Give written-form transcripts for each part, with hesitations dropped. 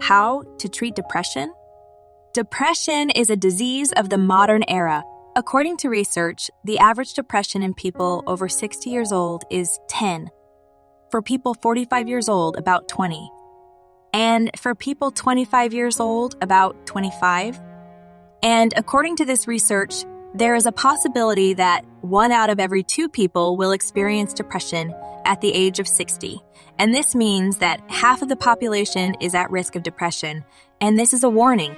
how to treat depression? Depression is a disease of the modern era. According to research, the average depression in people over 60 years old is 10. For people 45 years old, about 20. And for people 25 years old, about 25. And according to this research, there is a possibility that 1 out of every 2 people will experience depression at the age of 60. And this means that half of the population is at risk of depression. And this is a warning.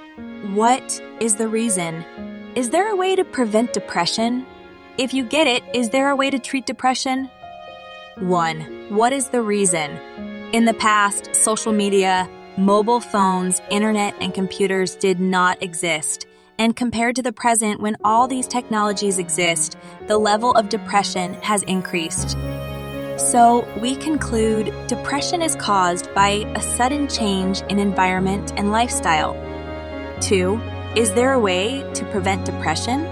What is the reason? Is there a way to prevent depression? If you get it, is there a way to treat depression? 1. What is the reason? In the past, social media, mobile phones, internet, and computers did not exist. And compared to the present, when all these technologies exist, the level of depression has increased. So we conclude depression is caused by a sudden change in environment and lifestyle. 2. Is there a way to prevent depression?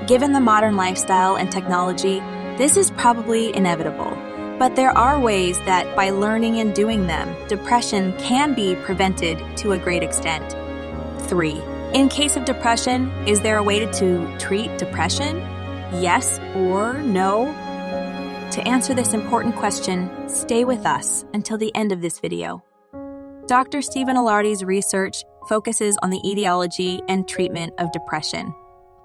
Given the modern lifestyle and technology, this is probably inevitable. But there are ways that by learning and doing them, depression can be prevented to a great extent. 3. In case of depression, is there a way to treat depression? Yes or no? To answer this important question, stay with us until the end of this video. Dr. Stephen Ilardi's research focuses on the etiology and treatment of depression.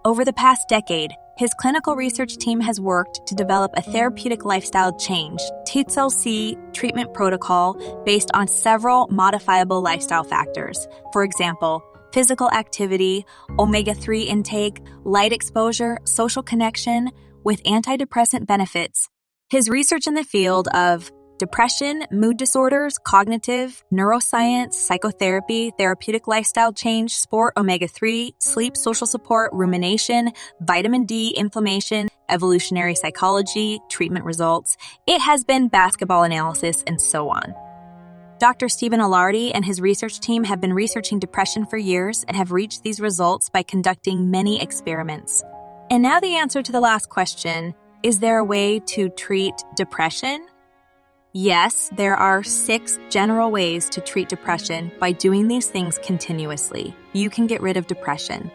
Over the past decade, his clinical research team has worked to develop a therapeutic lifestyle change, TCLC treatment protocol based on several modifiable lifestyle factors. For example, physical activity, omega-3 intake, light exposure, social connection, with antidepressant benefits. His research in the field of depression, mood disorders, cognitive, neuroscience, psychotherapy, therapeutic lifestyle change, sport, omega-3, sleep, social support, rumination, vitamin D, inflammation, evolutionary psychology, treatment results. It has been basketball analysis, and so on. Dr. Stephen Ilardi and his research team have been researching depression for years and have reached these results by conducting many experiments. And now the answer to the last question, is there a way to treat depression? Yes, there are 6 general ways to treat depression by doing these things continuously. You can get rid of depression.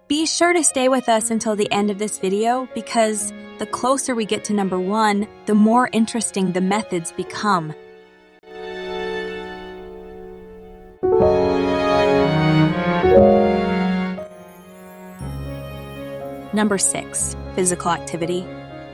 Be sure to stay with us until the end of this video because the closer we get to number 1, the more interesting the methods become. Number 6, physical activity.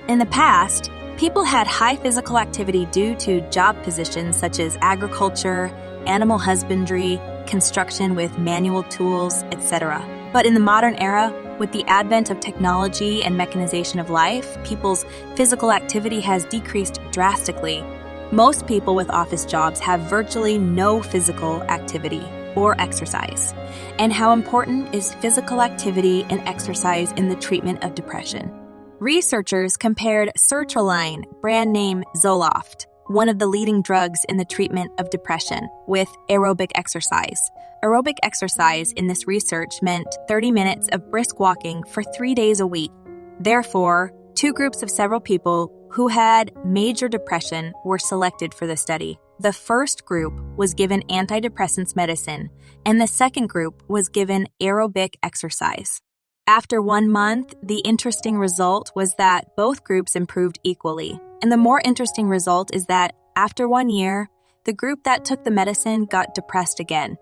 In the past, people had high physical activity due to job positions such as agriculture, animal husbandry, construction with manual tools, etc. But in the modern era, with the advent of technology and mechanization of life, people's physical activity has decreased drastically. Most people with office jobs have virtually no physical activity or exercise. And how important is physical activity and exercise in the treatment of depression? Researchers compared sertraline, brand name Zoloft, one of the leading drugs in the treatment of depression, with aerobic exercise. Aerobic exercise in this research meant 30 minutes of brisk walking for 3 days a week. Therefore, 2 groups of several people who had major depression were selected for the study. The first group was given antidepressants medicine, and the second group was given aerobic exercise. After 1 month, the interesting result was that both groups improved equally. And the more interesting result is that after 1 year, the group that took the medicine got depressed again.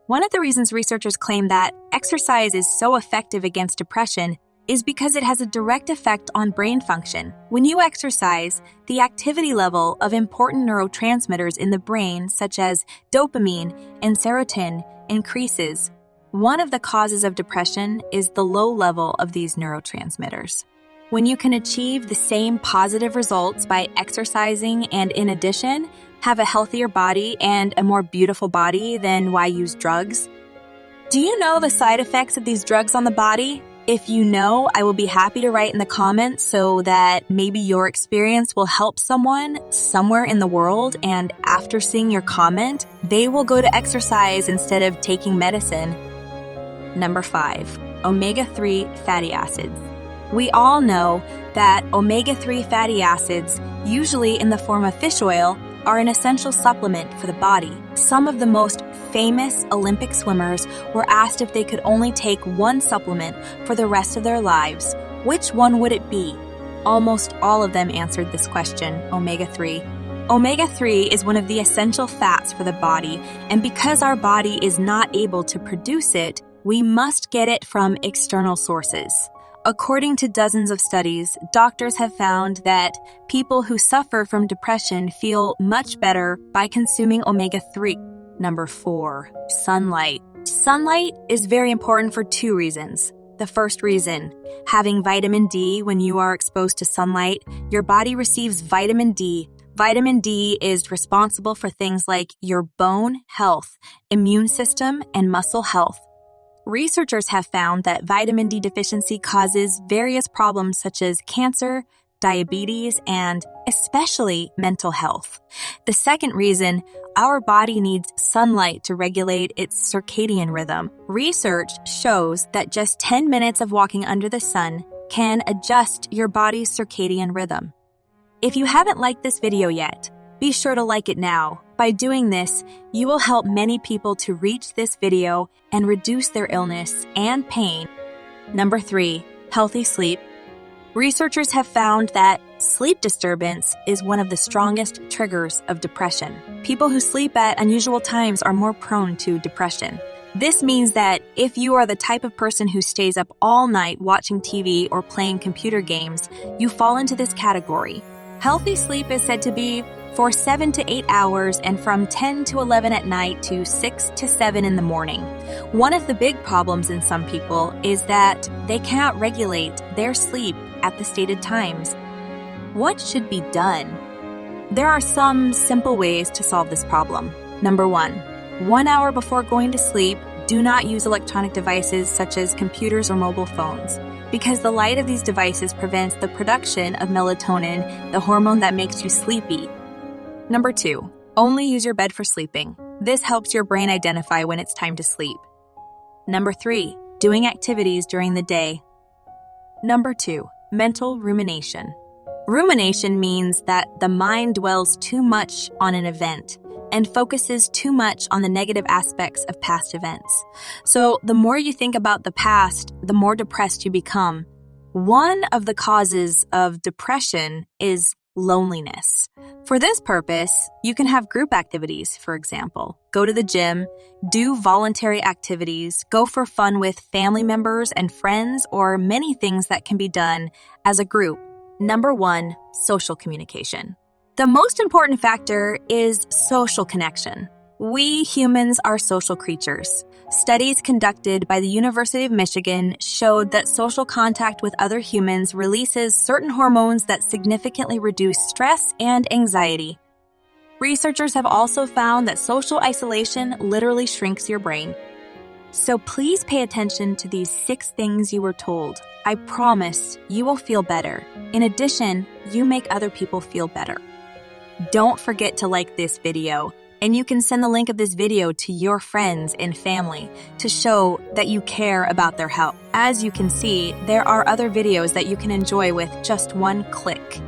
One of the reasons researchers claim that exercise is so effective against depression is because it has a direct effect on brain function. When you exercise, the activity level of important neurotransmitters in the brain, such as dopamine and serotonin, increases. One of the causes of depression is the low level of these neurotransmitters. When you can achieve the same positive results by exercising and, in addition, have a healthier body and a more beautiful body, then why use drugs? Do you know the side effects of these drugs on the body? If you know, I will be happy to write in the comments so that maybe your experience will help someone somewhere in the world, and after seeing your comment, they will go to exercise instead of taking medicine. Number 5, omega-3 fatty acids. We all know that omega-3 fatty acids, usually in the form of fish oil, are an essential supplement for the body. Some of the most famous Olympic swimmers were asked if they could only take one supplement for the rest of their lives. Which one would it be? Almost all of them answered this question: omega-3. Omega-3 is one of the essential fats for the body, and because our body is not able to produce it, we must get it from external sources. According to dozens of studies, doctors have found that people who suffer from depression feel much better by consuming omega-3. Number 4, sunlight. Sunlight is very important for 2 reasons. The first reason, having vitamin D when you are exposed to sunlight, your body receives vitamin D. Vitamin D is responsible for things like your bone health, immune system, and muscle health. Researchers have found that vitamin D deficiency causes various problems such as cancer, diabetes, and especially mental health. The second reason, our body needs sunlight to regulate its circadian rhythm. Research shows that just 10 minutes of walking under the sun can adjust your body's circadian rhythm. If you haven't liked this video yet, be sure to like it now. By doing this, you will help many people to reach this video and reduce their illness and pain. Number 3, healthy sleep. Researchers have found that sleep disturbance is one of the strongest triggers of depression. People who sleep at unusual times are more prone to depression. This means that if you are the type of person who stays up all night watching TV or playing computer games, you fall into this category. Healthy sleep is said to be for 7 to 8 hours and from 10 to 11 at night to 6 to 7 in the morning. One of the big problems in some people is that they cannot regulate their sleep at the stated times. What should be done? There are some simple ways to solve this problem. Number 1, 1 hour before going to sleep, do not use electronic devices such as computers or mobile phones, because the light of these devices prevents the production of melatonin, the hormone that makes you sleepy. Number 2, only use your bed for sleeping. This helps your brain identify when it's time to sleep. Number 3, doing activities during the day. Number 2, mental rumination. Rumination means that the mind dwells too much on an event and focuses too much on the negative aspects of past events. So the more you think about the past, the more depressed you become. One of the causes of depression is loneliness. For this purpose, you can have group activities, for example. Go to the gym, do voluntary activities, go for fun with family members and friends, or many things that can be done as a group. Number 1, social communication. The most important factor is social connection. We humans are social creatures. Studies conducted by the University of Michigan showed that social contact with other humans releases certain hormones that significantly reduce stress and anxiety. Researchers have also found that social isolation literally shrinks your brain. So please pay attention to these 6 things you were told. I promise you will feel better. In addition, you make other people feel better. Don't forget to like this video, and you can send the link of this video to your friends and family to show that you care about their health. As you can see, there are other videos that you can enjoy with just one click.